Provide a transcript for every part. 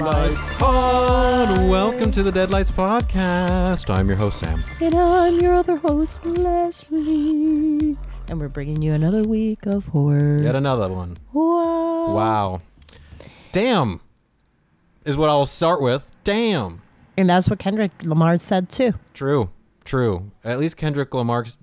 Deadlights Pod. Welcome to the Deadlights Podcast. I'm your host, Sam. And I'm your other host, Leslie. And we're bringing you another week of horror. Yet another one. Wow. Damn is what I'll start with. Damn. And that's what Kendrick Lamar said, too. True. At least Kendrick Lamar's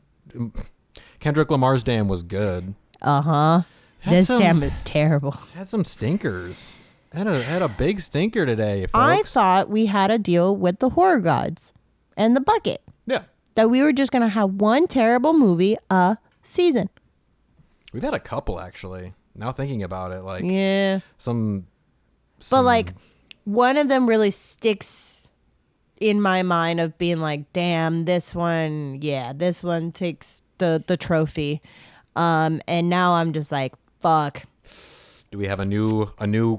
damn was good. Uh-huh. This damn is terrible. Had some stinkers. Had a big stinker today, folks. I thought we had a deal with the horror gods and the bucket. Yeah. That we were just going to have one terrible movie a season. We've had a couple, actually. Now thinking about it, like... Yeah. Some But, like, one of them really sticks in my mind of being like, damn, this one takes the trophy. And now I'm just like, fuck. Do we have a new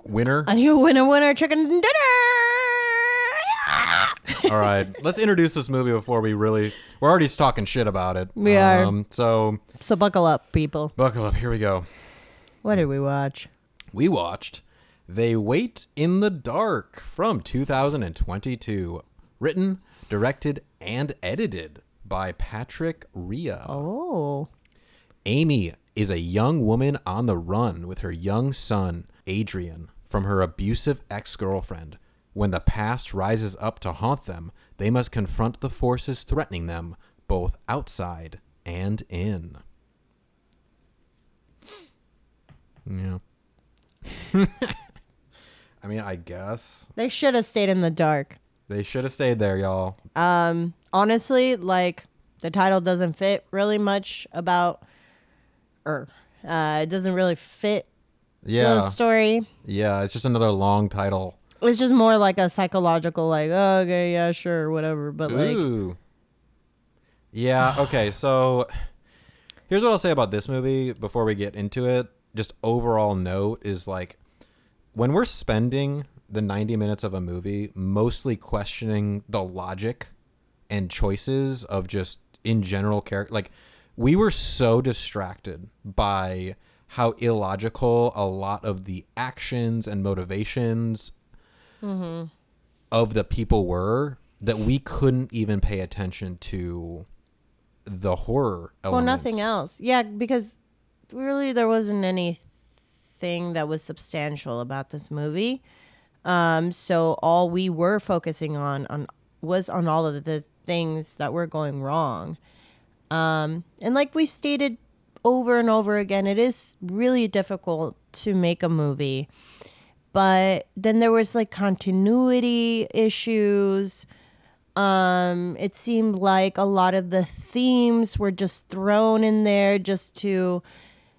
winner? A new winner chicken dinner. All right, let's introduce this movie before we're already talking shit about it. We are. So buckle up, people. Buckle up. Here we go. What did we watch? We watched They Wait in the Dark from 2022. Written, directed, and edited by Patrick Rea. Oh. Amy is a young woman on the run with her young son, Adrian, from her abusive ex-girlfriend. When the past rises up to haunt them, they must confront the forces threatening them, both outside and in. Yeah. I mean, I guess. They should have stayed in the dark. They should have stayed there, y'all. Honestly, like, the title doesn't fit really much about... it doesn't really fit the story. Yeah, it's just another long title. It's just more like a psychological, like, oh, okay, yeah, sure, whatever. But Ooh. Yeah, okay, so here's what I'll say about this movie before we get into it. Just overall note is, like, when we're spending the 90 minutes of a movie mostly questioning the logic and choices of just in general character, like, we were so distracted by how illogical a lot of the actions and motivations of the people were that we couldn't even pay attention to the horror elements. Well, nothing else. Yeah, because really there wasn't anything that was substantial about this movie. So all we were focusing on was on all of the things that were going wrong. And like we stated over and over again, it is really difficult to make a movie. But then there was like continuity issues. It seemed like a lot of the themes were just thrown in there just to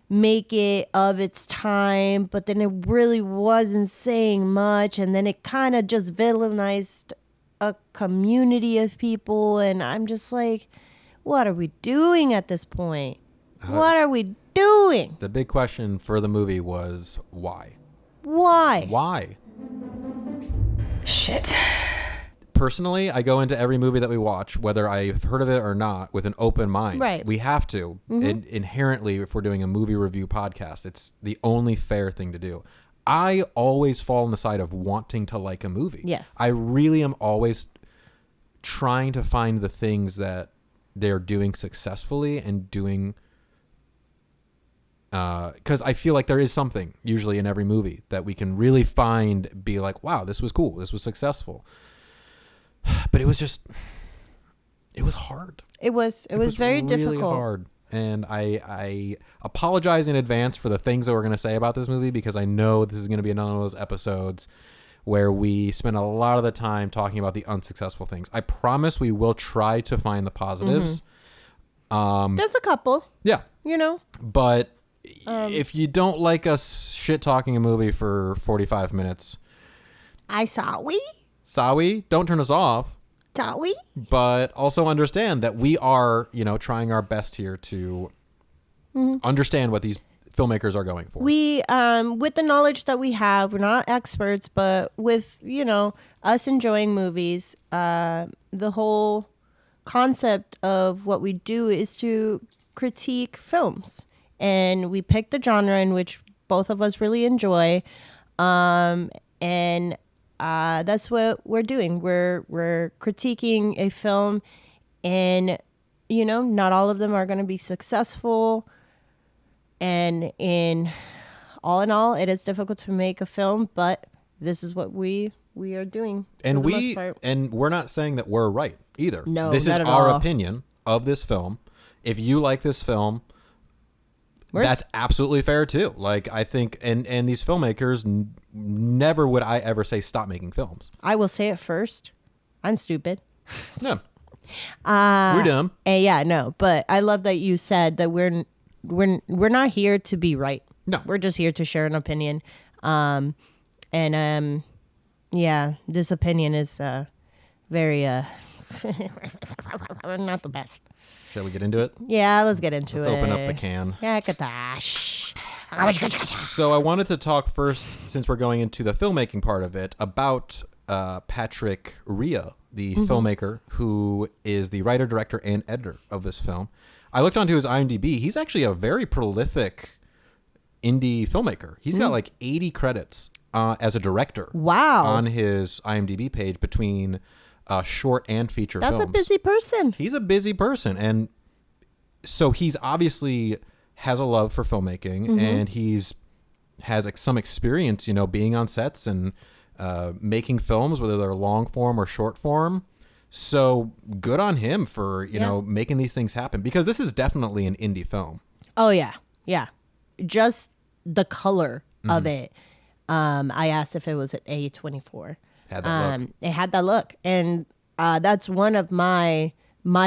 make it of its time. But then it really wasn't saying much. And then it kind of just villainized a community of people. And I'm just like... what are we doing at this point? What are we doing? The big question for the movie was why? Why? Shit. Personally, I go into every movie that we watch, whether I've heard of it or not, with an open mind. Right. We have to. Inherently, if we're doing a movie review podcast, it's the only fair thing to do. I always fall on the side of wanting to like a movie. Yes. I really am always trying to find the things that they're doing successfully and doing because I feel like there is something usually in every movie that we can really be like, wow, this was cool, this was successful. But it was hard. It was very really difficult. Hard. And I apologize in advance for the things that we're going to say about this movie, because I know this is going to be another one of those episodes where we spend a lot of the time talking about the unsuccessful things. I promise we will try to find the positives. There's a couple. Yeah. You know? But if you don't like us shit-talking a movie for 45 minutes... Sorry, don't turn us off. Sorry. But also understand that we are, trying our best here to understand what these filmmakers are going for. We, with the knowledge that we have, we're not experts, but with, us enjoying movies, the whole concept of what we do is to critique films. And we pick the genre in which both of us really enjoy. And that's what we're doing. We're critiquing a film, and not all of them are going to be successful. And in all, it is difficult to make a film, but this is what we are doing. And for the most part. and we're not saying that we're right either. No, this is not at our all. opinion of this film. If you like this film, that's absolutely fair too. Like, I think, and these filmmakers, never would I ever say stop making films. I will say it first. I'm stupid. No, we're dumb. And yeah, no, but I love that you said that we're not here to be right. No, we're just here to share an opinion. Yeah, this opinion is very not the best. Shall we get into it? Yeah, let's get into Let's it. open up the can. Yeah, gosh. So I wanted to talk first, since we're going into the filmmaking part of it, about Patrick Rea, the filmmaker who is the writer, director, and editor of this film. I looked onto his IMDb. He's actually a very prolific indie filmmaker. He's got like 80 credits as a director. Wow. On his IMDb page between short and feature That's films. a busy person. He's a busy person. And so he's obviously has a love for filmmaking, and has some experience, being on sets and making films, whether they're long form or short form. So good on him for, making these things happen, because this is definitely an indie film. Oh, yeah. Yeah. Just the color of it. I asked if it was at A24. Had that look. It had that look. And that's one of my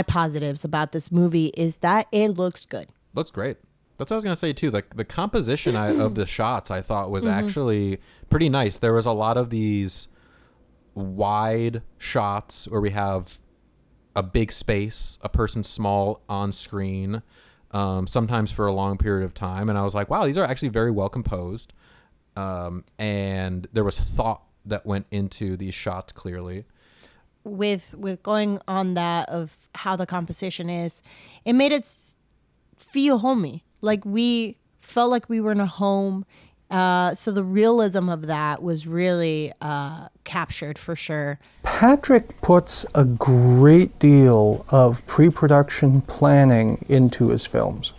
positives about this movie, is that it looks good. Looks great. That's what I was going to say, too. The composition of the shots, I thought, was actually pretty nice. There was a lot of these wide shots where we have a big space, a person small on screen, sometimes for a long period of time. And I was like, wow, these are actually very well composed. And there was thought that went into these shots, clearly. With going on that of how the composition is, it made it feel homey. Like we felt like we were in a home. So the realism of that was really captured for sure. Patrick puts a great deal of pre-production planning into his films.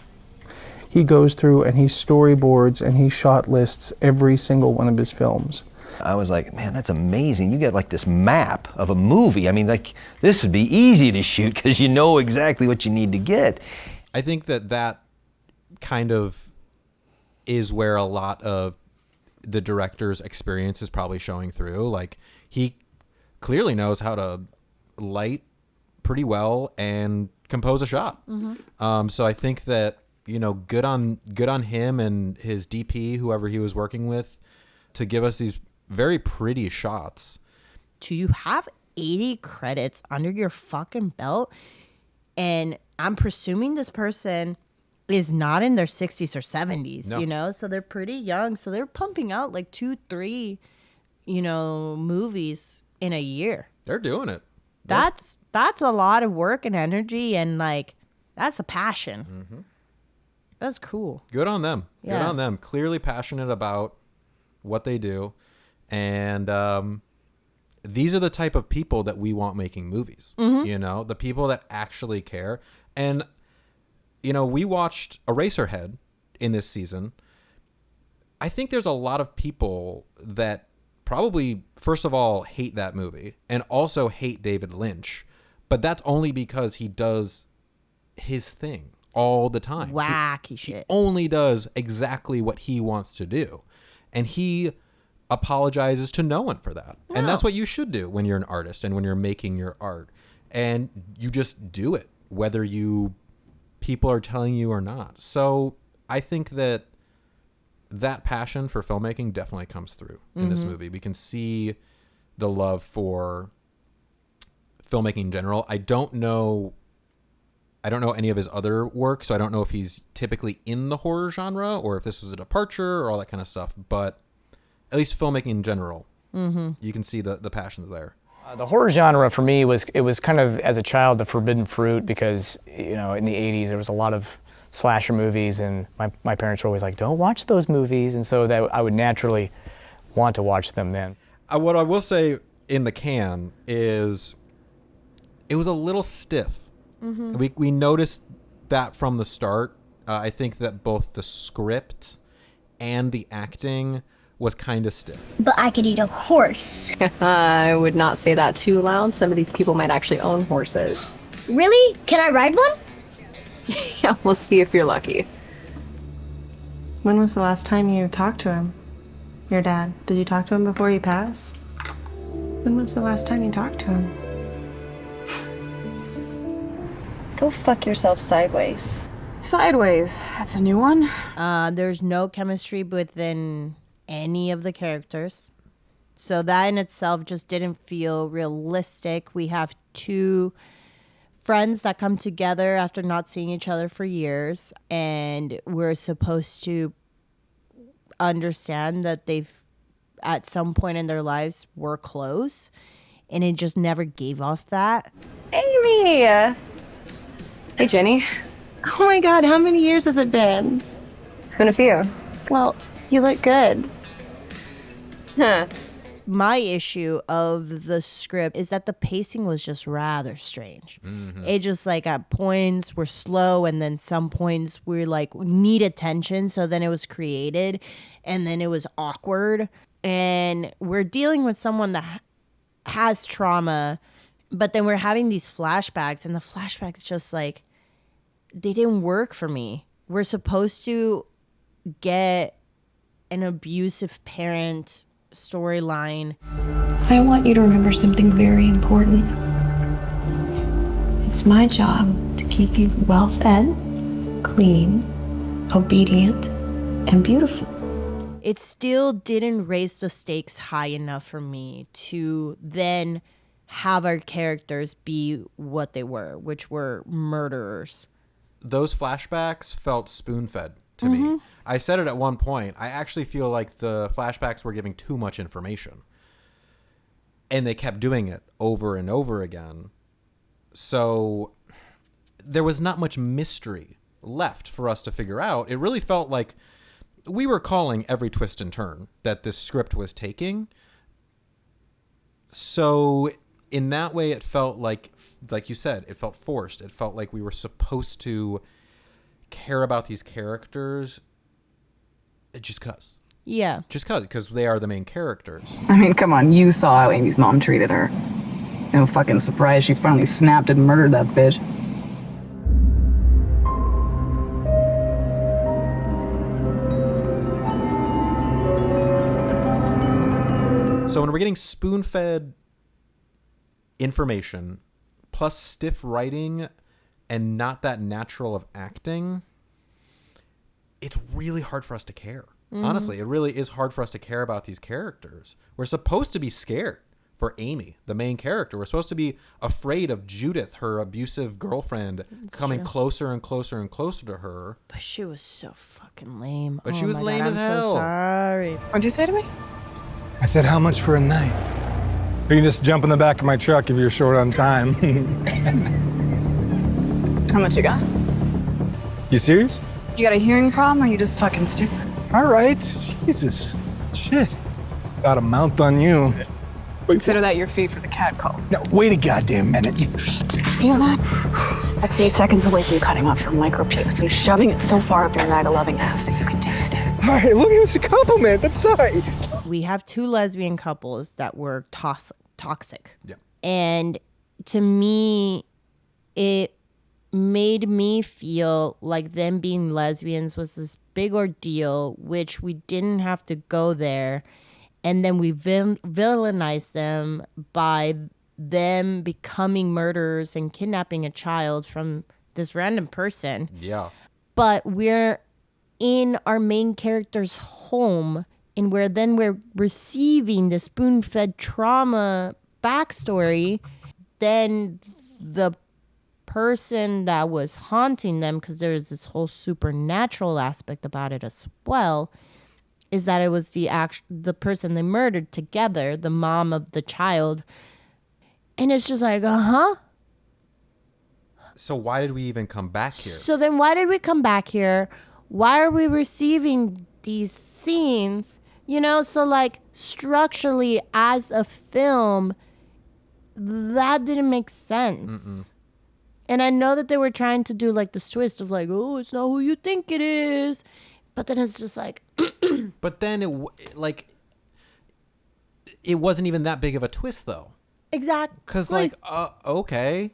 He goes through and he storyboards and he shot lists every single one of his films. I was like, man, that's amazing. You get like this map of a movie. I mean, like, this would be easy to shoot because you know exactly what you need to get. I think that kind of is where a lot of the director's experience is probably showing through. Like, he clearly knows how to light pretty well and compose a shot. So I think that, good on him and his DP, whoever he was working with, to give us these very pretty shots. Do you have 80 credits under your fucking belt? And I'm presuming this person is not in their 60s or 70s, No. So they're pretty young. So they're pumping out like 2-3, movies in a year. They're doing it. That's a lot of work and energy, and like, that's a passion. That's cool. Good on them. Yeah. Good on them. Clearly passionate about what they do. And these are the type of people that we want making movies. The people that actually care. And, we watched Eraserhead in this season. I think there's a lot of people that probably, first of all, hate that movie and also hate David Lynch. But that's only because he does his thing all the time. Wacky He shit. only does exactly what he wants to do. And he apologizes to no one for that. No. And that's what you should do when you're an artist and when you're making your art. And you just do it, whether people are telling you or not. So I think that passion for filmmaking definitely comes through in this movie. We can see the love for filmmaking in general. I don't know any of his other work, so I don't know if he's typically in the horror genre or if this was a departure or all that kind of stuff. But at least filmmaking in general, you can see the passions there. The horror genre for me was kind of, as a child, the forbidden fruit, because in the 80s there was a lot of slasher movies, and my parents were always like, don't watch those movies, and so that I would naturally want to watch them then. What I will say in the can is it was a little stiff. We noticed that from the start. I think that both the script and the acting was kind of stiff. But I could eat a horse. I would not say that too loud. Some of these people might actually own horses. Really? Can I ride one? Yeah, we'll see if you're lucky. When was the last time you talked to him? Your dad? Did you talk to him before he passed? When was the last time you talked to him? Go fuck yourself sideways. Sideways. That's a new one. There's no chemistry within any of the characters. So that in itself just didn't feel realistic. We have two friends that come together after not seeing each other for years, and we're supposed to understand that they've at some point in their lives were close, and it just never gave off that. Amy! Hey, Jenny. Oh my god, how many years has it been? It's been a few. Well, you look good. Huh. My issue of the script is that the pacing was just rather strange. It just like at points were slow, and then some points were like need attention, so then it was created, and then it was awkward. And we're dealing with someone that has trauma, but then we're having these flashbacks, and the flashbacks just like they didn't work for me. We're supposed to get an abusive parent storyline. I want you to remember something very important. It's my job to keep you well fed, clean, obedient, and beautiful. It still didn't raise the stakes high enough for me to then have our characters be what they were, which were murderers. Those flashbacks felt spoon-fed to me. I said it at one point. I actually feel like the flashbacks were giving too much information. And they kept doing it over and over again. So there was not much mystery left for us to figure out. It really felt like we were calling every twist and turn that this script was taking. So in that way, it felt like you said, it felt forced. It felt like we were supposed to care about these characters just because. Yeah. Just because they are the main characters. I mean, come on, you saw how Amy's mom treated her. No fucking surprise she finally snapped and murdered that bitch. So when we're getting spoon-fed information plus stiff writing and not that natural of acting, it's really hard for us to care. Honestly, it really is hard for us to care about these characters. We're supposed to be scared for Amy, the main character. We're supposed to be afraid of Judith, her abusive girlfriend, coming closer and closer and closer to her. But she was so fucking lame. But Oh she was my lame God, as I'm hell. So sorry. What'd you say to me? I said, how much for a night? You can just jump in the back of my truck if you're short on time. How much you got? You serious? You got a hearing problem or you just fucking stupid? All right. Jesus. Shit. Got a mount on you. Consider that your fee for the cat call. Now, wait a goddamn minute. You... Feel that? That's 8 seconds away from cutting off your micropenis and shoving it so far up your MAGA-loving ass that you can taste it. All right, look, it was a compliment. I'm sorry. We have two lesbian couples that were toxic. Yeah. And to me, it made me feel like them being lesbians was this big ordeal, which we didn't have to go there. And then we villainized them by them becoming murderers and kidnapping a child from this random person. Yeah. But we're in our main character's home, and we're receiving the spoon-fed trauma backstory. Then the person that was haunting them, because there is this whole supernatural aspect about it as well, is that it was the person they murdered together, the mom of the child. And it's just like, So why did we even come back here? So then why did we come back here? Why are we receiving these scenes You know, so like structurally as a film, that didn't make sense. And I know that they were trying to do like this twist of like, oh, it's not who you think it is. But then it's just like. But then it wasn't even that big of a twist though. Exactly. Because okay.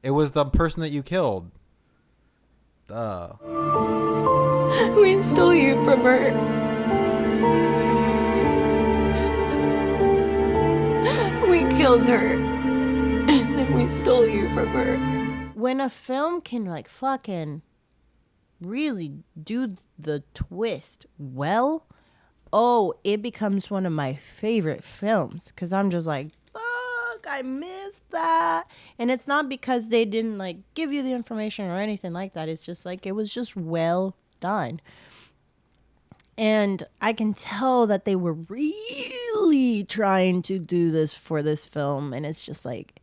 It was the person that you killed. Duh. We stole you from her. We killed her. And then we stole you from her. When a film can like fucking really do the twist well, it becomes one of my favorite films. Because I'm just like, I missed that. And it's not because they didn't like give you the information or anything like that. It's just like it was just well done. And I can tell that they were really trying to do this for this film. And it's just like,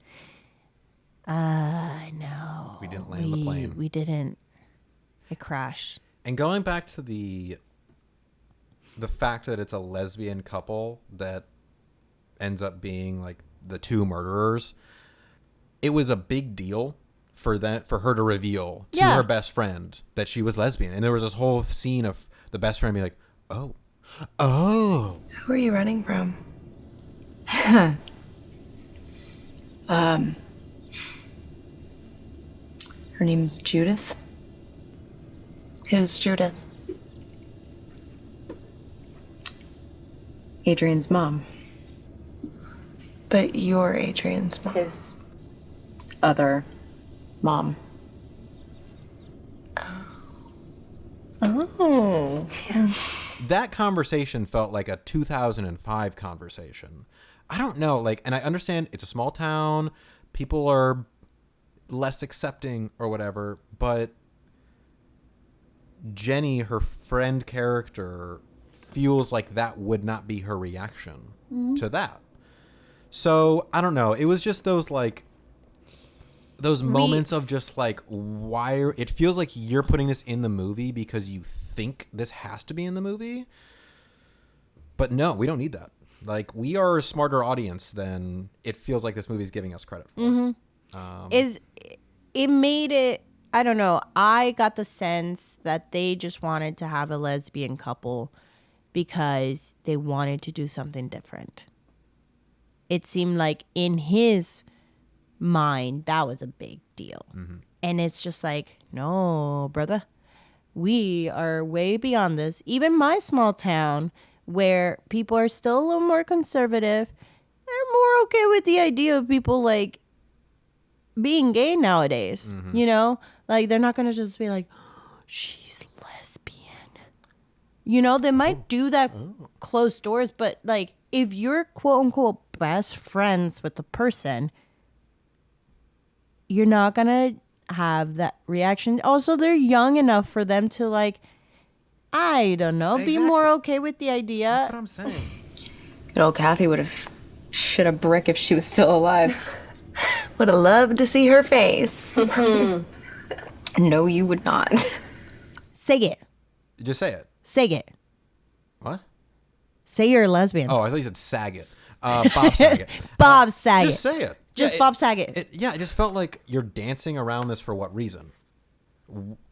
no. We didn't land the plane. We didn't. It crashed. And going back to the fact that it's a lesbian couple that ends up being like the two murderers, it was a big deal for her to reveal to her best friend that she was lesbian. And there was this whole scene of the best friend being like, oh. Who are you running from? Her name's Judith. Who's Judith? Adrian's mom. But you're Adrian's mom. His other mom. Oh. Yeah. That conversation felt like a 2005 conversation. I don't know, like, and I understand it's a small town, people are less accepting or whatever, but Jenny, her friend character, feels like that would not be her reaction to that. So, I don't know. It was just those moments of just like, why it feels like you're putting this in the movie because you think this has to be in the movie. But no, we don't need that. Like, we are a smarter audience than it feels like this movie is giving us credit for. It made it, I don't know. I got the sense that they just wanted to have a lesbian couple because they wanted to do something different. It seemed like in his mind, that was a big deal. And it's just like, no, brother, we are way beyond this. Even my small town, where people are still a little more conservative, they're more okay with the idea of people like being gay nowadays. You know, like they're not going to just be like, oh, she's lesbian. You know, they might do that closed doors, but like if you're quote unquote best friends with the person, you're not going to have that reaction. Also, they're young enough for them to like, I don't know, be more okay with the idea. That's what I'm saying. Good old Kathy would have shit a brick if she was still alive. Would have loved to see her face. No, you would not. Say it. Just say it. Say it. What? Say you're a lesbian. Oh, I thought you said Saget. Bob Saget. Bob Saget. Just say it. Just Bob Saget. It just felt like you're dancing around this for what reason?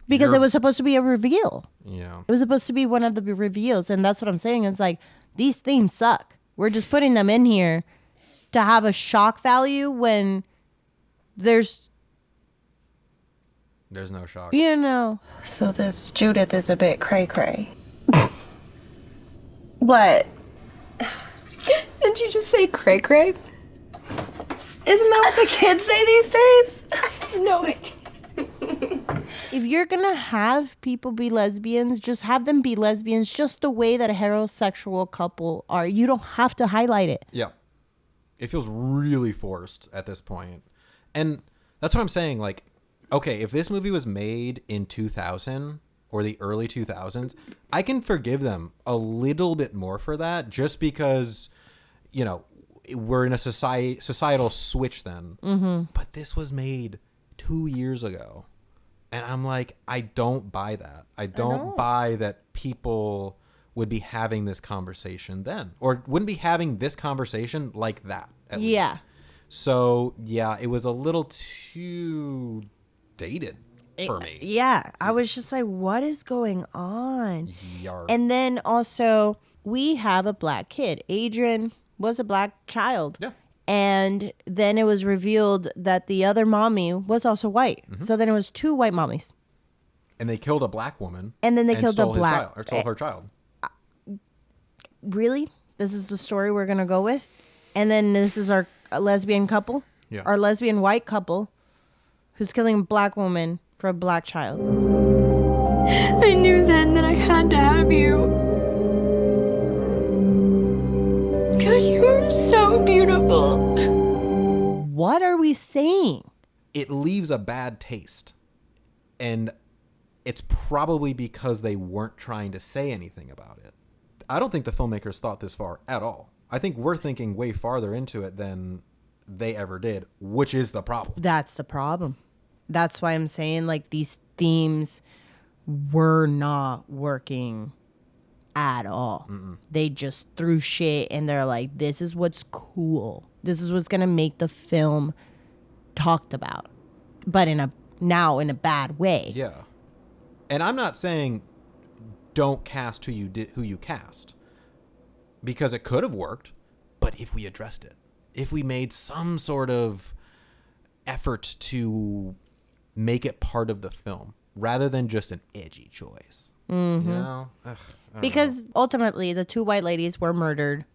Because it was supposed to be a reveal. Yeah. It was supposed to be one of the reveals. And that's what I'm saying. It's like, these themes suck. We're just putting them in here to have a shock value when there's no shock. You know. So this Judith is a bit cray-cray. What? Did you just say cray cray? Isn't that what the kids say these days? No, it. If you're going to have people be lesbians, just have them be lesbians just the way that a heterosexual couple are. You don't have to highlight it. Yeah. It feels really forced at this point. And that's what I'm saying. Like, okay, if this movie was made in 2000 or the early 2000s, I can forgive them a little bit more for that just because, you know, we're in a societal switch then. But this was made 2 years ago. And I'm like, I don't buy that. I don't buy that people would be having this conversation then, or wouldn't be having this conversation like that. At least. So yeah, it was a little too dated for me. Yeah, I was just like, what is going on? Yarr. And then also, we have a black kid. Adrian was a black child. Yeah. And then it was revealed that the other mommy was also white. So then it was 2 white mommies. And they killed a black woman. And then they killed a stole his black child, or stole her child. Really? This is the story we're going to go with? And then this is our lesbian couple? Yeah. Our lesbian white couple who's killing a black woman for a black child. I knew then that I had to have you. God, you are so beautiful. What are we saying? It leaves a bad taste. And it's probably because they weren't trying to say anything about it. I don't think the filmmakers thought this far at all. I think we're thinking way farther into it than they ever did, which is the problem. That's the problem. That's why I'm saying, like, these themes were not working at all. They just threw shit and they're like, this is what's cool. This is what's going to make the film talked about. But in a bad way. Yeah. And I'm not saying don't cast who you cast, because it could have worked, but if we addressed it, if we made some sort of effort to make it part of the film rather than just an edgy choice. You know? Ugh, I don't Because know. ultimately the 2 white ladies were murdered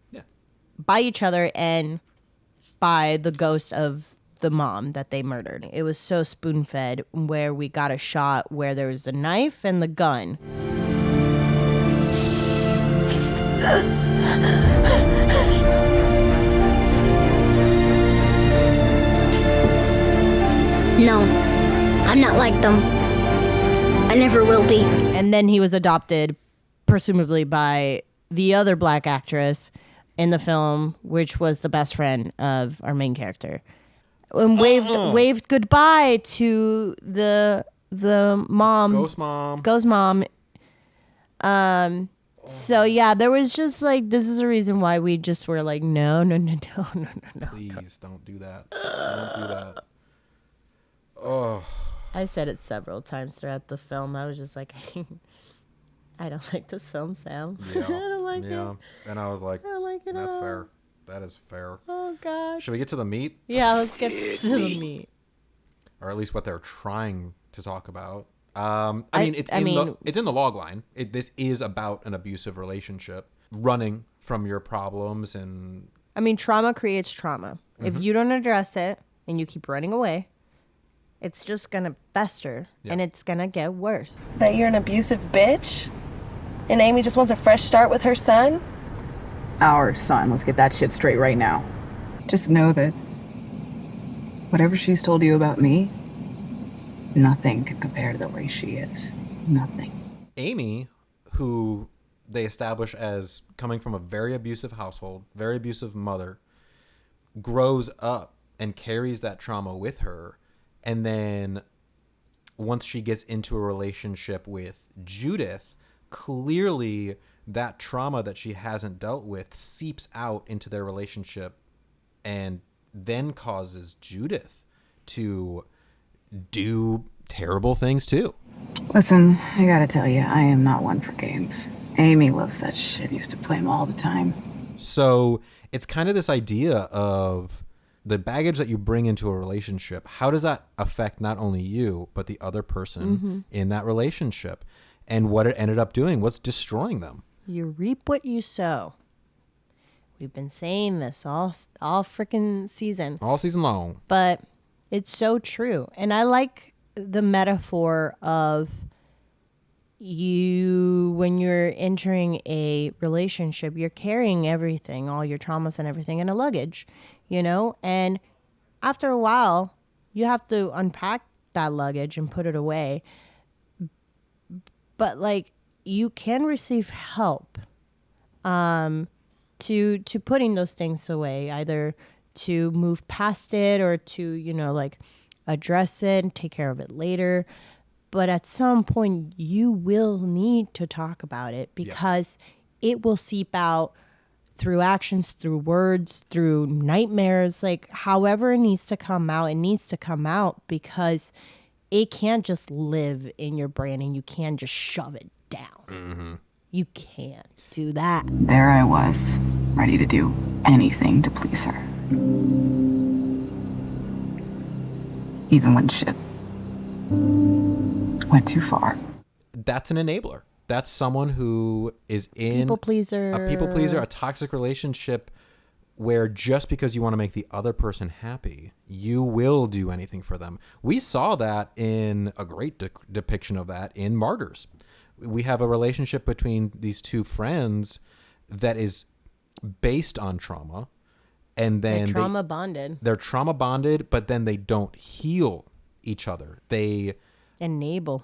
by each other and by the ghost of the mom that they murdered. It was so spoon-fed, where we got a shot where there was a knife and the gun. No, I'm not like them. I never will be. And then he was adopted, presumably by the other black actress in the film, which was the best friend of our main character. And waved goodbye to the mom. Ghost mom. So yeah, there was just like, this is a reason why we just were like, no. Please don't do that. Don't do that. Oh. I said it several times throughout the film. I was just like, I don't like this film, Sam. Yeah. I don't like it. And I was like, I don't like it that's at all. fair. That is fair. Oh gosh. Should we get to the meat? Yeah, let's get to the meat. Or at least what they're trying to talk about. It's in the logline. This is about an abusive relationship, running from your problems, and I mean, trauma creates trauma. If you don't address it and you keep running away, it's just gonna fester and it's gonna get worse. That you're an abusive bitch? And Amy just wants a fresh start with her son? Our son. Let's get that shit straight right now. Just know that whatever she's told you about me, nothing can compare to the way she is. Nothing. Amy, who they establish as coming from a very abusive household, very abusive mother, grows up and carries that trauma with her. And then once she gets into a relationship with Judith, clearly that trauma that she hasn't dealt with seeps out into their relationship and then causes Judith to do terrible things too. Listen, I gotta tell you, I am not one for games. Amy loves that shit. Used to play them all the time. So it's kind of this idea of the baggage that you bring into a relationship. How does that affect not only you, but the other person in that relationship? And what it ended up doing was destroying them. You reap what you sow. We've been saying this all freaking season. All season long. But it's so true. And I like the metaphor of you, when you're entering a relationship, you're carrying everything, all your traumas and everything in a luggage, you know? And after a while, you have to unpack that luggage and put it away. But like, you can receive help to putting those things away, either to move past it or to, you know, like address it and take care of it later. But at some point you will need to talk about it, because it will seep out through actions, through words, through nightmares, like however it needs to come out because it can't just live in your brain and you can't just shove it down. Mm-hmm. You can't do that. There I was, ready to do anything to please her. Even when shit went too far. That's an enabler. That's someone who is in People pleaser, a toxic relationship where just because you want to make the other person happy, you will do anything for them. We saw that in a great depiction of that in Martyrs. We have a relationship between these two friends that is based on trauma. And then they're trauma bonded. They're trauma bonded, but then they don't heal each other. They enable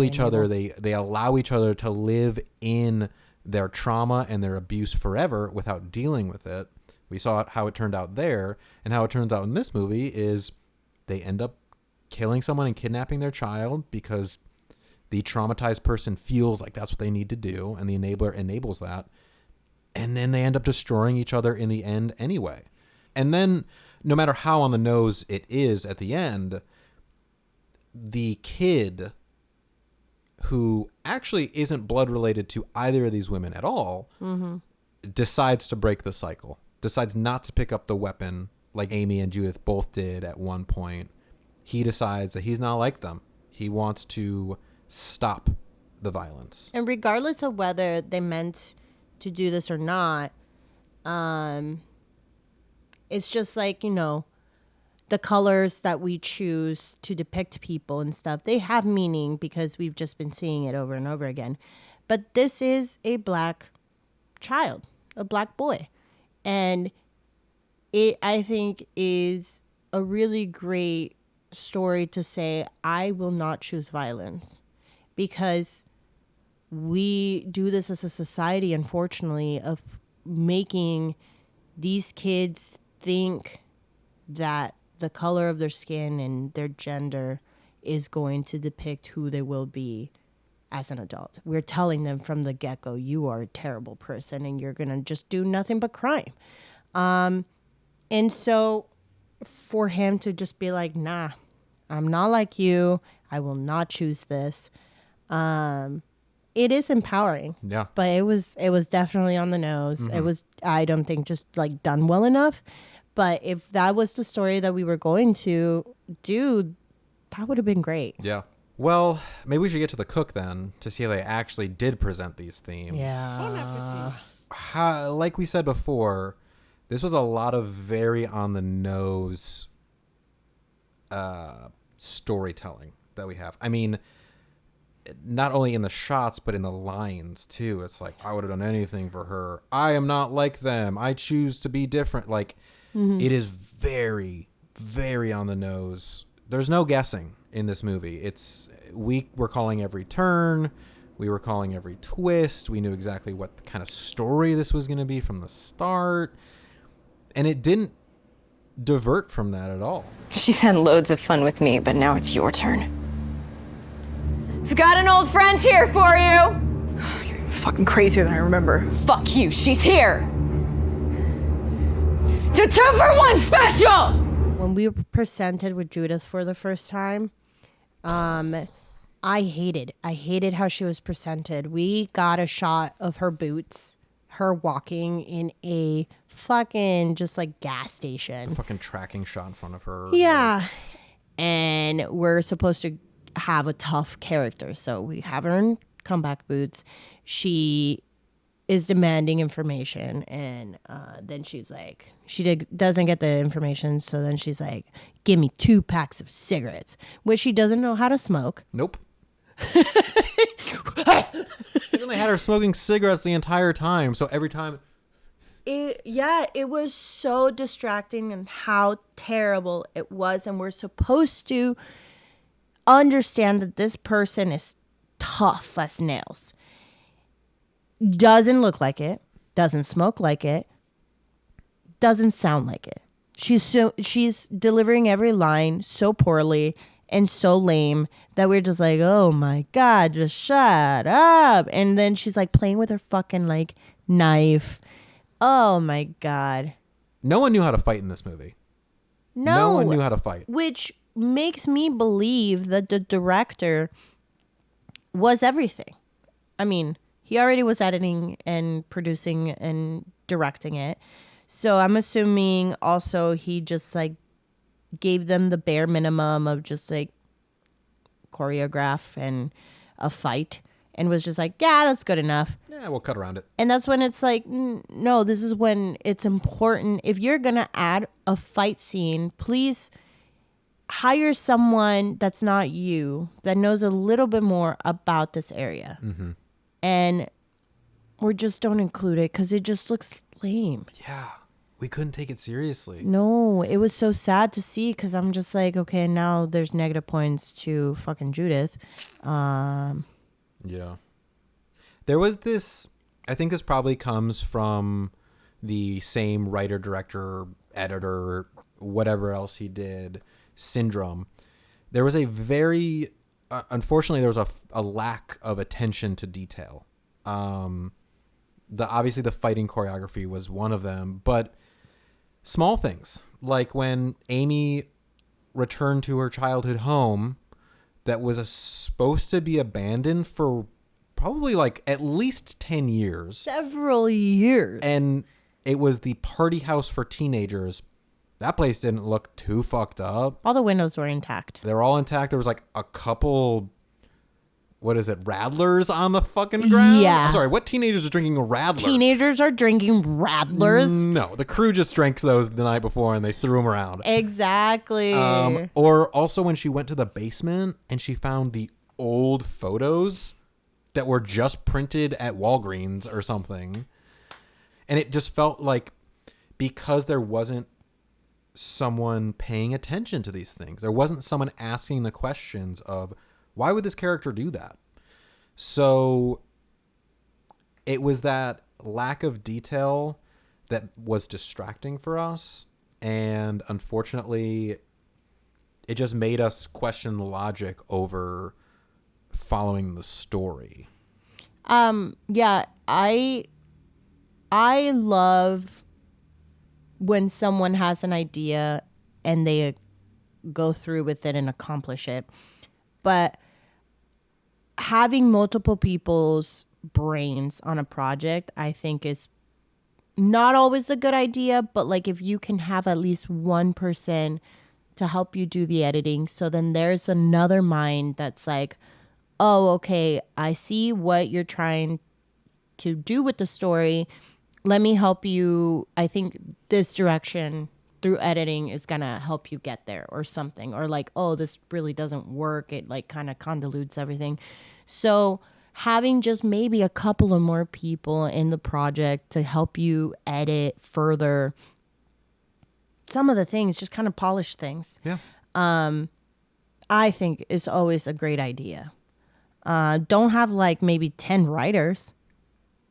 each other. They allow each other to live in their trauma and their abuse forever without dealing with it. We saw how it turned out there, and how it turns out in this movie is they end up killing someone and kidnapping their child because the traumatized person feels like that's what they need to do, and the enabler enables that. And then they end up destroying each other in the end anyway. And then no matter how on the nose it is at the end, the kid who actually isn't blood related to either of these women at all decides to break the cycle, decides not to pick up the weapon like Amy and Judith both did at one point. He decides that he's not like them. He wants to stop the violence. And regardless of whether they meant to do this or not, it's just like, the colors that we choose to depict people and stuff, they have meaning because we've just been seeing it over and over again. But this is a black child, a black boy. And it, I think, is a really great story to say, I will not choose violence. Because we do this as a society, unfortunately, of making these kids think that the color of their skin and their gender is going to depict who they will be as an adult. We're telling them from the get-go, you are a terrible person and you're going to just do nothing but crime. And so for him to just be like, nah, I'm not like you. I will not choose this. It is empowering. Yeah. But it was definitely on the nose. Mm-hmm. It was, I don't think, just like done well enough. But if that was the story that we were going to do, that would have been great. Yeah. Well, maybe we should get to the cook then to see how they actually did present these themes. Yeah. Like we said before, this was a lot of very on the nose storytelling that we have. I mean, not only in the shots, but in the lines too. It's like, I would have done anything for her. I am not like them. I choose to be different. Like, it is very, very on the nose. There's no guessing in this movie. We were calling every turn. We were calling every twist. We knew exactly what kind of story this was going to be from the start. And it didn't divert from that at all. She's had loads of fun with me, but now it's your turn. I've got an old friend here for you. You're fucking crazier than I remember. Fuck you, she's here. It's a 2-for-1 special! When we were presented with Judith for the first time, I hated how she was presented. We got a shot of her boots, her walking in a fucking just like gas station. A fucking tracking shot in front of her. Yeah. And we're supposed to have a tough character. So we have her in comeback boots. She is demanding information. And then she's like, doesn't get the information. So then she's like, give me 2 packs of cigarettes, which she doesn't know how to smoke. Nope. They only had her smoking cigarettes the entire time. So every time. It was so distracting and how terrible it was. And we're supposed to understand that this person is tough as nails. Doesn't look like it. Doesn't smoke like it. Doesn't sound like it. She's delivering every line so poorly. and so lame that we're just like, oh my God, just shut up. And then she's like playing with her fucking like knife. Oh my God. No one knew how to fight in this movie. No one knew how to fight. Which makes me believe that the director was everything. I mean, he already was editing and producing and directing it. So I'm assuming also he just like gave them the bare minimum of just like choreograph and a fight and was just like, yeah, that's good enough. Yeah, we'll cut around it. And that's when it's like, no, this is when it's important. If you're going to add a fight scene, please hire someone that's not you, that knows a little bit more about this area. Mm-hmm. And or just don't include it because it just looks lame. Yeah. We couldn't take it seriously. No, it was so sad to see because I'm just like, okay, now there's negative points to fucking Judith. Yeah. There was this, I think this probably comes from the same writer, director, editor, whatever else he did, syndrome. There was a very, unfortunately, there was a lack of attention to detail. Obviously the fighting choreography was one of them, but small things like when Amy returned to her childhood home that was supposed to be abandoned for probably like at least 10 years. Several years. And it was the party house for teenagers. That place didn't look too fucked up. All the windows were intact. They're all intact. There was like a couple, what is it, Radlers on the fucking ground? Yeah. I'm sorry, what teenagers are drinking a Radler? Teenagers are drinking Radlers. No, the crew just drank those the night before and they threw them around. Exactly. Or also when she went to the basement and she found the old photos that were just printed at Walgreens or something. And it just felt like because there wasn't someone paying attention to these things, there wasn't someone asking the questions of, why would this character do that? So it was that lack of detail that was distracting for us. And unfortunately, it just made us question the logic over following the story. Yeah, I love when someone has an idea and they go through with it and accomplish it. But having multiple people's brains on a project, I think is not always a good idea. But like if you can have at least one person to help you do the editing, so then there's another mind that's like, oh, okay, I see what you're trying to do with the story. Let me help you. I think this direction through editing is going to help you get there or something. Or like, oh, this really doesn't work. It like kind of convolutes everything. So having just maybe a couple of more people in the project to help you edit further some of the things, just kind of polish things. Yeah. I think is always a great idea. Don't have like maybe 10 writers.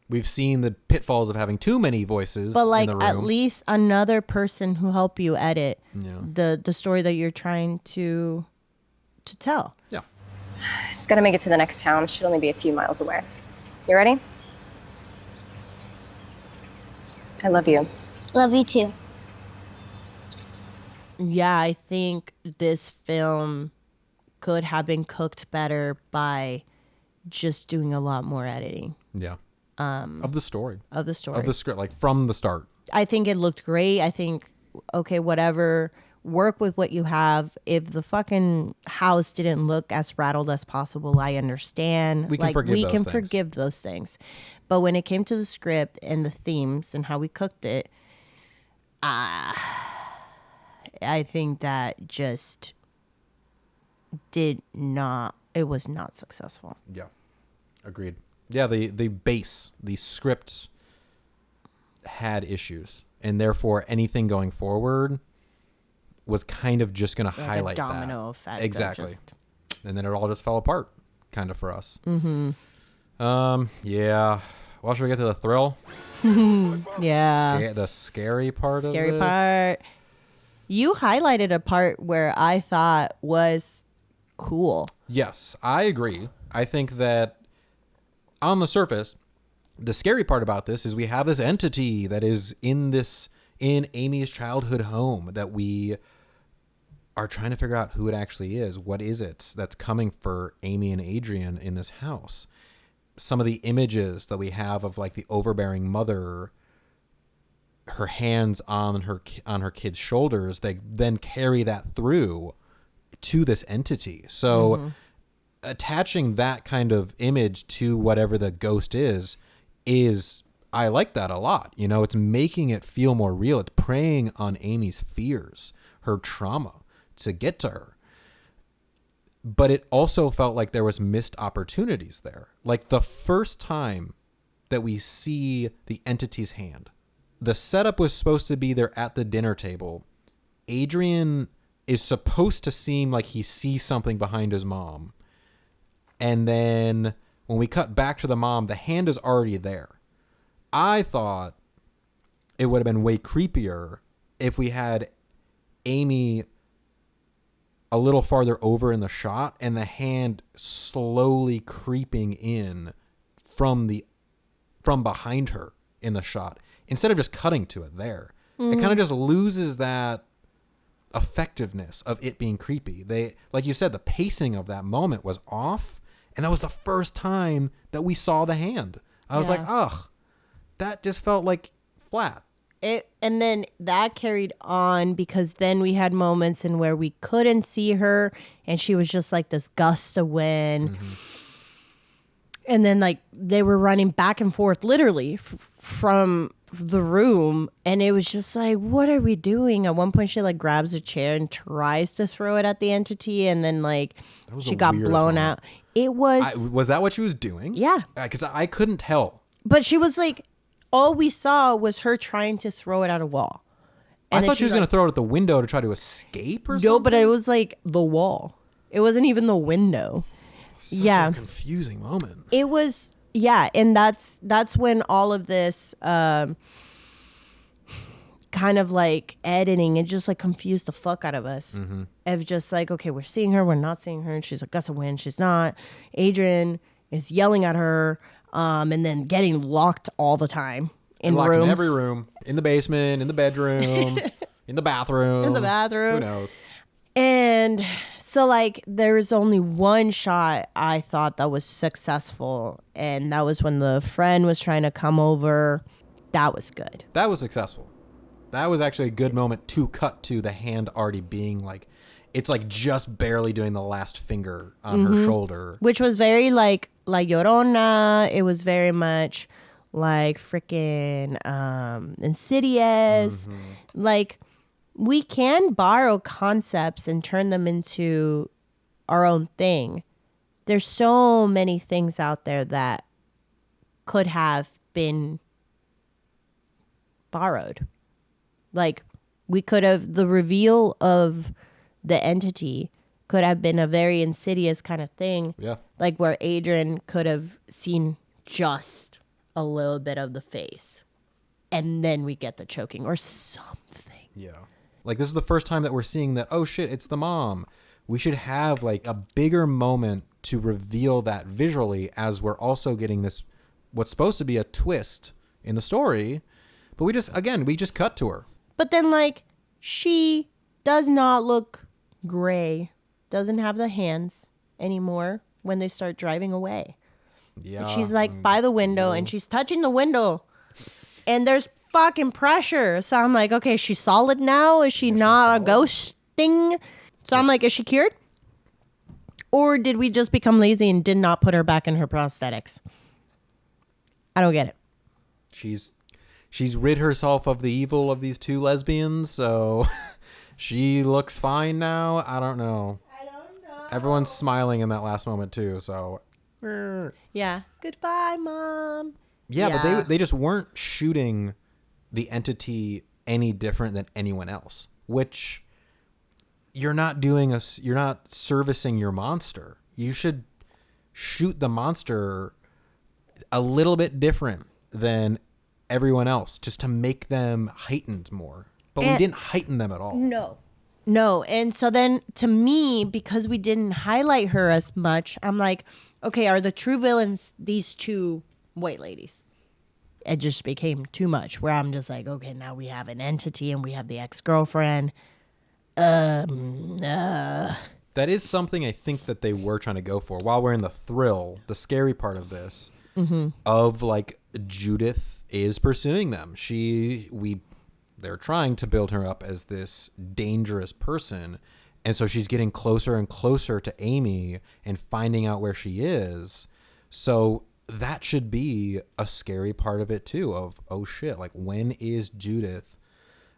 We've seen the pitfalls of having too many voices, but like in the room. at least another person who help you edit the story that you're trying to tell. Yeah. Just gotta make it to the next town. Should only be a few miles away. You ready? I love you. Love you too. Yeah, I think this film could have been cooked better by just doing a lot more editing. Yeah. Of the story. Of the story. Of the script, like from the start. I think it looked great. I think, okay, whatever, work with what you have. If the fucking house didn't look as rattled as possible, I understand. We can forgive those things. But when it came to the script and the themes and how we cooked it, I think that just it was not successful. Yeah. Agreed. Yeah, the base, the script had issues, and therefore anything going forward was kind of just going to highlight that. Domino effect. Exactly. And then it all just fell apart, kind of, for us. Mm-hmm. Yeah. Well, should we get to the thrill? Yeah. The scary part Scary of this? part. You highlighted a part where I thought was cool. Yes, I agree. I think that on the surface, the scary part about this is we have this entity that is in Amy's childhood home that we are trying to figure out who it actually is. What is it that's coming for Amy and Adrian in this house? Some of the images that we have of like the overbearing mother, her hands on her kid's shoulders, they then carry that through to this entity. So attaching that kind of image to whatever the ghost is I like that a lot. You know, it's making it feel more real. It's preying on Amy's fears, her trauma to get to her. But it also felt like there was missed opportunities there. Like the first time that we see the entity's hand, the setup was supposed to be they're at the dinner table. Adrian is supposed to seem like he sees something behind his mom. And then when we cut back to the mom, the hand is already there. I thought it would have been way creepier if we had Amy a little farther over in the shot and the hand slowly creeping in from behind her in the shot instead of just cutting to it there. It kind of just loses that effectiveness of it being creepy. They, like you said, the pacing of that moment was off, and that was the first time that we saw the hand. I was like, ugh, that just felt like flat. And then that carried on because then we had moments in where we couldn't see her and she was just like this gust of wind. And then like they were running back and forth literally from the room, and it was just like, what are we doing? At one point she like grabs a chair and tries to throw it at the entity, and then like she got blown out. It was that what she was doing? Yeah, because I couldn't tell. But she was like, all we saw was her trying to throw it at a wall. And I thought she was going to throw it at the window to try to escape or something. No, but it was like the wall. It wasn't even the window. Such a confusing moment. It was, and that's when all of this kind of like editing, it just like confused the fuck out of us. Of just like, okay, we're seeing her, we're not seeing her. And she's like, gust of wind, she's not. Adrian is yelling at her. And then getting locked all the time in locked rooms. In every room, in the basement, in the bedroom, in the bathroom. In the bathroom. Who knows? And so like there was only one shot I thought that was successful, and that was when the friend was trying to come over. That was good. That was successful. That was actually a good moment to cut to the hand already being like, it's like just barely doing the last finger on her shoulder. Which was very like La Llorona. It was very much like freaking Insidious. Like we can borrow concepts and turn them into our own thing. There's so many things out there that could have been borrowed. Like we could have, the reveal of the entity could have been a very Insidious kind of thing. Yeah. Like where Adrian could have seen just a little bit of the face. And then we get the choking or something. Yeah. Like this is the first time that we're seeing that, oh shit, it's the mom. We should have like a bigger moment to reveal that visually, as we're also getting this, what's supposed to be a twist in the story. But we just cut to her. But then like she does not look gray, doesn't have the hands anymore when they start driving away. Yeah. She's like by the window and she's touching the window and there's fucking pressure. So I'm like, okay, she's solid now. Is she not a ghost thing? So I'm like, is she cured? Or did we just become lazy and did not put her back in her prosthetics? I don't get it. She's rid herself of the evil of these two lesbians, so she looks fine now. I don't know. Everyone's smiling in that last moment too, so. Yeah. Goodbye, Mom. Yeah, but they just weren't shooting the entity any different than anyone else, which you're not doing you're not servicing your monster. You should shoot the monster a little bit different than everyone else just to make them heightened more. But we didn't heighten them at all. No. No. And so then to me, because we didn't highlight her as much, I'm like, okay, are the true villains these two white ladies? It just became too much where I'm just like, okay, now we have an entity and we have the ex-girlfriend. That is something I think that they were trying to go for while we're in the thrill, the scary part of this, of like Judith is pursuing them. They're trying to build her up as this dangerous person. And so she's getting closer and closer to Amy and finding out where she is. So that should be a scary part of it too, of, oh shit, like when is Judith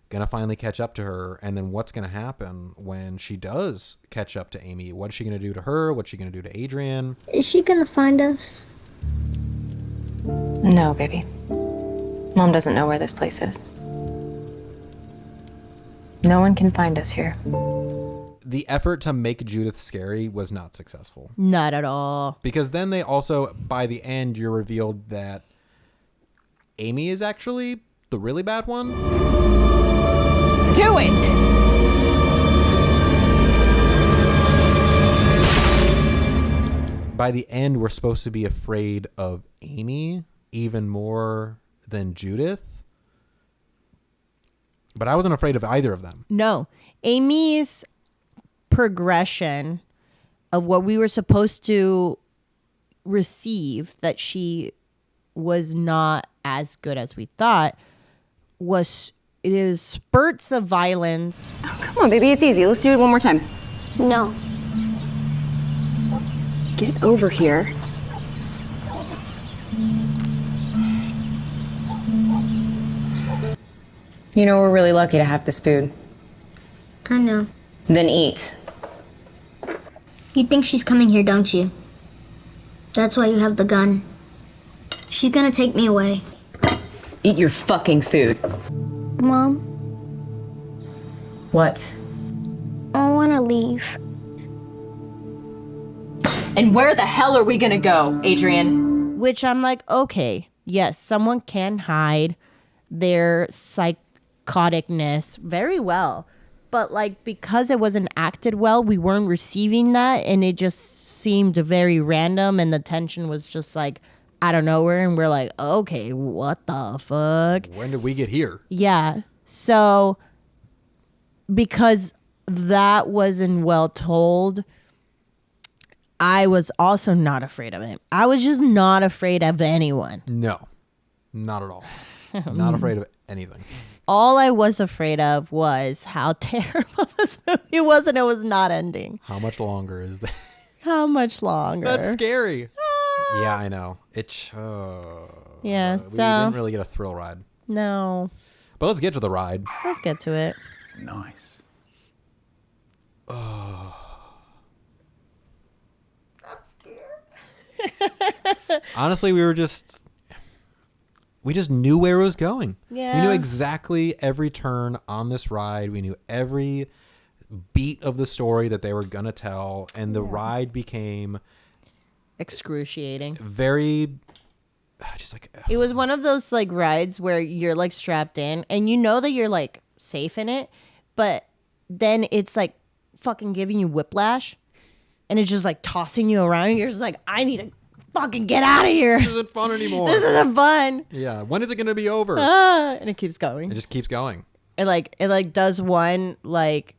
gonna finally catch up to her? And then what's gonna happen when she does catch up to Amy? What is she gonna do to her? What's she gonna do to Adrian? Is she gonna find us? No, baby. Mom doesn't know where this place is. No one can find us here. The effort to make Judith scary was not successful. Not at all. Because then they also, by the end, you're revealed that Amy is actually the really bad one. Do it! By the end, we're supposed to be afraid of Amy even more than Judith. But I wasn't afraid of either of them. No. Amy's progression of what we were supposed to receive, that she was not as good as we thought, it is spurts of violence. Oh, come on, baby. It's easy. Let's do it one more time. No. Get over here. You know, we're really lucky to have this food. I know. Then eat. You think she's coming here, don't you? That's why you have the gun. She's gonna take me away. Eat your fucking food. Mom, What? I wanna leave. And where the hell are we gonna go, Adrian? Which I'm like, okay, yes, someone can hide their psychoticness very well. But like, because it wasn't acted well, we weren't receiving that. And it just seemed very random. And the tension was just like out of nowhere. And we're like, okay, what the fuck? When did we get here? Yeah. So because that wasn't well told, I was also not afraid of it. I was just not afraid of anyone. No, not at all. Not afraid of anything. All I was afraid of was how terrible this movie was, and it was not ending. How much longer is that? How much longer? That's scary. Yeah, I know. It's yeah. we So didn't really get a thrill ride. No. But let's get to the ride. Let's get to it. Nice. Honestly, we just knew where it was going. Yeah. We knew exactly every turn on this ride. We knew every beat of the story that they were going to tell. And the ride became excruciating. Very just like... It was one of those like rides where you're like strapped in and you know that you're like safe in it. But then it's like fucking giving you whiplash. And it's just like tossing you around. And you're just like, I need to fucking get out of here. This isn't fun anymore. This isn't fun. Yeah. When is it going to be over? And it keeps going. It just keeps going. It like does one like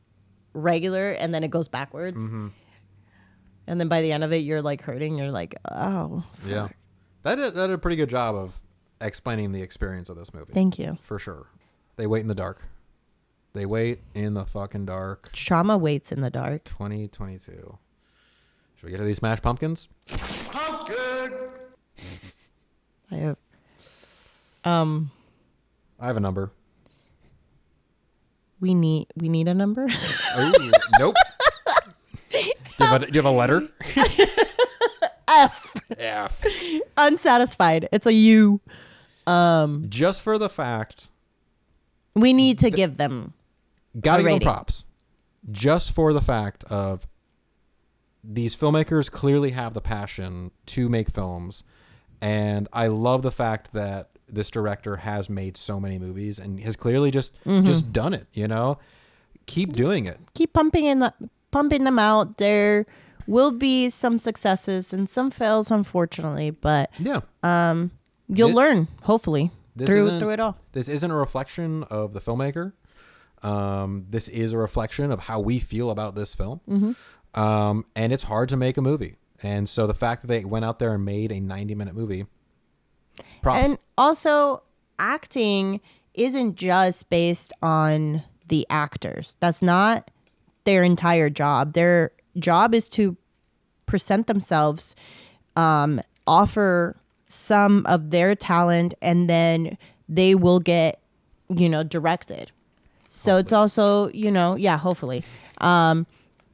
regular and then it goes backwards. Mm-hmm. And then by the end of it, you're like hurting. You're like, oh. Fuck. Yeah. That did a pretty good job of explaining the experience of this movie. Thank you. For sure. They wait in the dark. They wait in the fucking dark. Trauma waits in the dark. 2022. Should we get to these smashed pumpkins? I have. I have a number. We need a number. Oh, nope. Do you have a letter? F. F. Unsatisfied. It's a U. Just for the fact. We need to give them. Gotta give them props. Just for the fact of these filmmakers clearly have the passion to make films. And I love the fact that this director has made so many movies and has clearly just done it, you know? keep doing it. Keep pumping them out. There will be some successes and some fails, unfortunately, but you'll learn, hopefully, through it all. This isn't a reflection of the filmmaker. This is a reflection of how we feel about this film. And it's hard to make a movie. And so the fact that they went out there and made a 90-minute movie, props. And also, acting isn't just based on the actors. That's not their entire job. Their job is to present themselves, offer some of their talent, and then they will get, directed. So it's also, hopefully.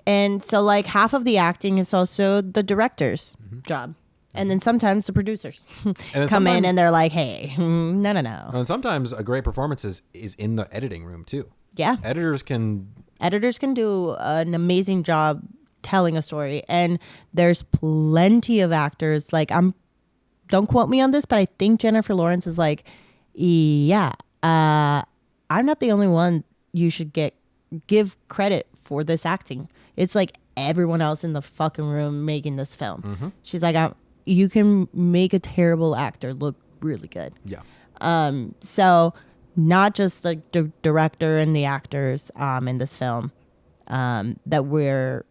And so like half of the acting is also the director's job. And then sometimes the producers come in and they're like, hey, no. And sometimes a great performance is in the editing room too. Yeah. Editors can do an amazing job telling a story. And there's plenty of actors. Like don't quote me on this, but I think Jennifer Lawrence is like, I'm not the only one you should give credit for this acting. It's like everyone else in the fucking room making this film. She's like, you can make a terrible actor look really good. Yeah. So not just the director and the actors in this film that we're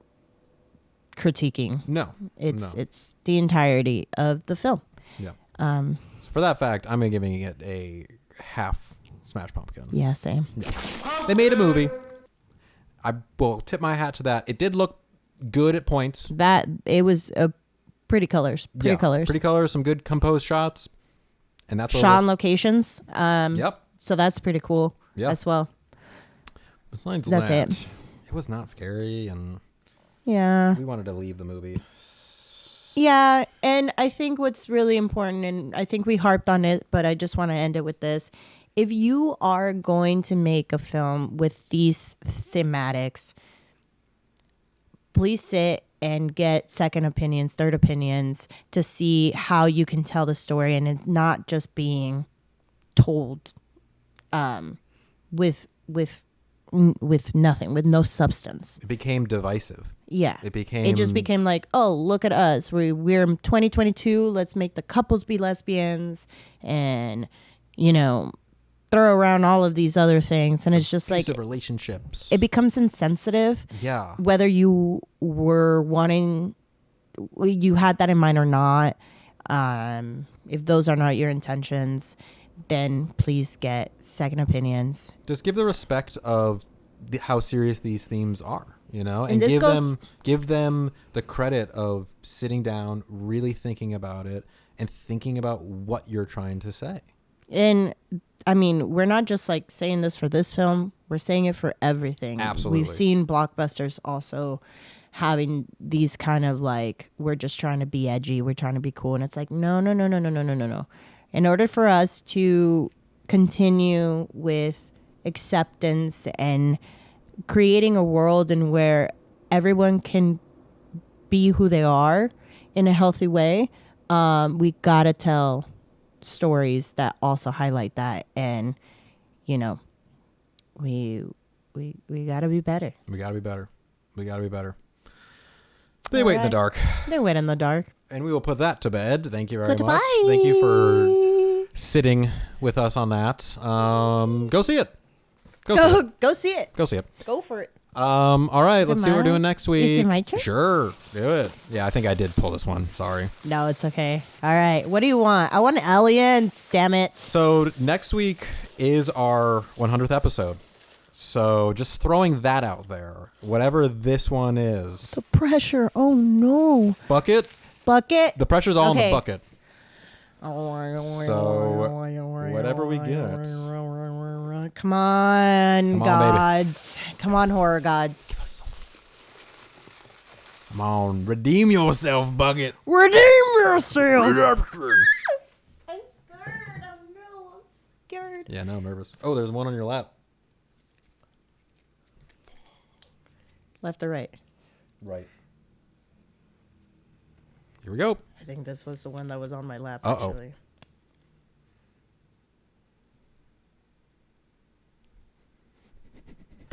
critiquing. No. It's the entirety of the film. Yeah. So for that fact, I'm giving it a half Smash Pumpkin. Yeah, same. Yeah. They made a movie. I will tip my hat to that. It did look good at points. That it was pretty colors. Pretty colors. Some good composed shots, and that's what shot on locations. Yep. So that's pretty cool. As well. Besides that's that, it. It was not scary, and we wanted to leave the movie. Yeah, and I think what's really important, and I think we harped on it, but I just want to end it with this. If you are going to make a film with these thematics, please sit and get second opinions, third opinions to see how you can tell the story and it not just being told with nothing, with no substance. It became divisive. Yeah. It just became like, oh, look at us. We're 2022. Let's make the couples be lesbians and, throw around all of these other things. And it's just abusive like relationships. It becomes insensitive. Yeah. Whether you were you had that in mind or not. If those are not your intentions, then please get second opinions. Just give the respect of how serious these themes are, and give them the credit of sitting down, really thinking about it, and thinking about what you're trying to say. And I mean, we're not just like saying this for this film. We're saying it for everything. Absolutely. We've seen blockbusters also having these kind of like, we're just trying to be edgy. We're trying to be cool. And it's like, no. In order for us to continue with acceptance and creating a world in where everyone can be who they are in a healthy way, we gotta tell stories that also highlight that, and we gotta be better. They wait in the dark. They wait in the dark. And we will put that to bed. Thank you very much. Thank you for sitting with us on that. Go see it. Go see it. Go see it. Go for it. All right, let's see what we're doing next week. Is it my turn? Sure, do it. Yeah, I think I did pull this one. Sorry. No, it's okay. All right, what do you want? I want aliens, damn it. So next week is our 100th episode. So just throwing that out there, whatever this one is. The pressure, oh no. Bucket? The pressure's all on the bucket. So whatever we get. Come on, gods. Baby. Come on, horror gods. Come on, redeem yourself, Bucket. Redeem yourself. Redemption. I'm scared. Oh no, I'm scared. Yeah, no, I'm nervous. Oh, there's one on your lap. Left or right? Right. Here we go. I think this was the one that was on my lap, Uh-oh. actually.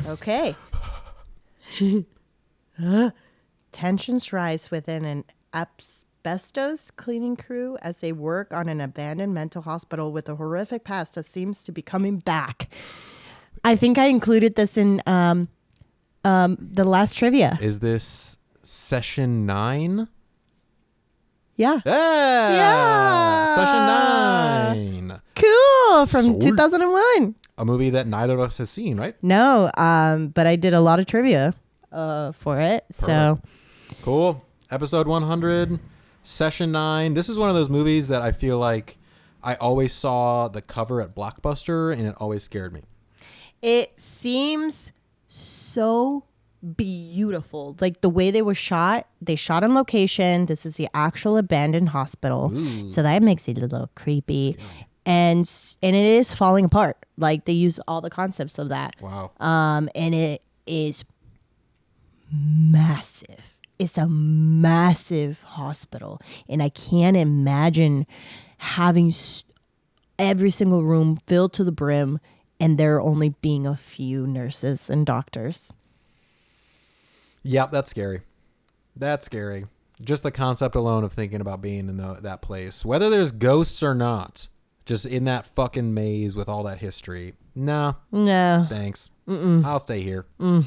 Okay. Tensions rise within an asbestos cleaning crew as they work on an abandoned mental hospital with a horrific past that seems to be coming back. I think I included this in the last trivia. Is this session 9? Yeah. Yeah. Session 9. Cool. From Sword. 2001. A movie that neither of us has seen, right? No, but I did a lot of trivia for it. So cool. Episode 100, session 9. This is one of those movies that I feel like I always saw the cover at Blockbuster and it always scared me. it seems so beautiful. Like the way they shot on location. This is the actual abandoned hospital. Ooh. So that makes it a little creepy. And it is falling apart. Like they use all the concepts of that. Wow. And it is massive. It's a massive hospital. And I can't imagine having every single room filled to the brim and there only being a few nurses and doctors. Yep, that's scary. That's scary. Just the concept alone of thinking about being in that place, whether there's ghosts or not, just in that fucking maze with all that history. Nah. No. Thanks. Mm-mm. I'll stay here. Mm.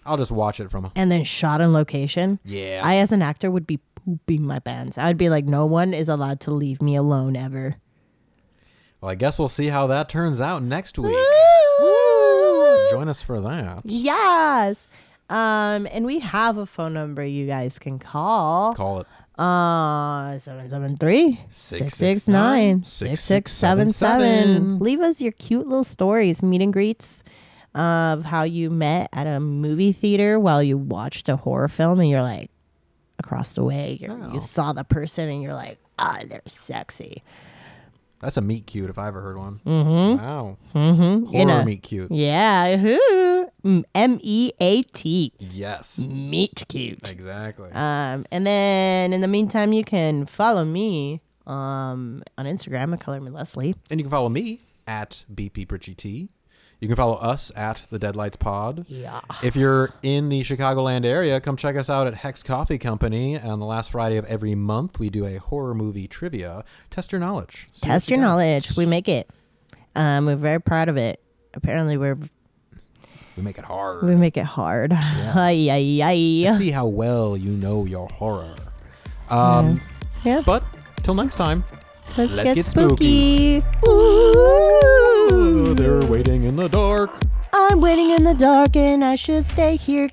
I'll just watch it from. And then shot on location. Yeah. I, as an actor, would be pooping my pants. I'd be like, no one is allowed to leave me alone ever. Well, I guess we'll see how that turns out next week. Woo! Join us for that. Yes. And we have a phone number you guys can call. Call it. 773-669-6677. Leave us your cute little stories, meet and greets of how you met at a movie theater while you watched a horror film and you're like across the way. You saw the person and you're like, they're sexy. That's a meet cute if I ever heard one. Mm-hmm. Wow. Mm-hmm. Horror meet cute. Yeah. MEAT. Yes. Meet cute. Exactly. And then in the meantime, you can follow me on Instagram at Color Me Leslie. And you can follow me at BPPritchyT. You can follow us at the Deadlights Pod. Yeah. If you're in the Chicagoland area, come check us out at Hex Coffee Company. On the last Friday of every month, we do a horror movie trivia. Test your knowledge. Test your knowledge. We make it. We're very proud of it. Apparently, we make it hard. We make it hard. Yeah. Ay, ay, ay. Let's see how well you know your horror. Yeah. But till next time, let's get spooky. Ooh, they're waiting in the dark. I'm waiting in the dark and I should stay here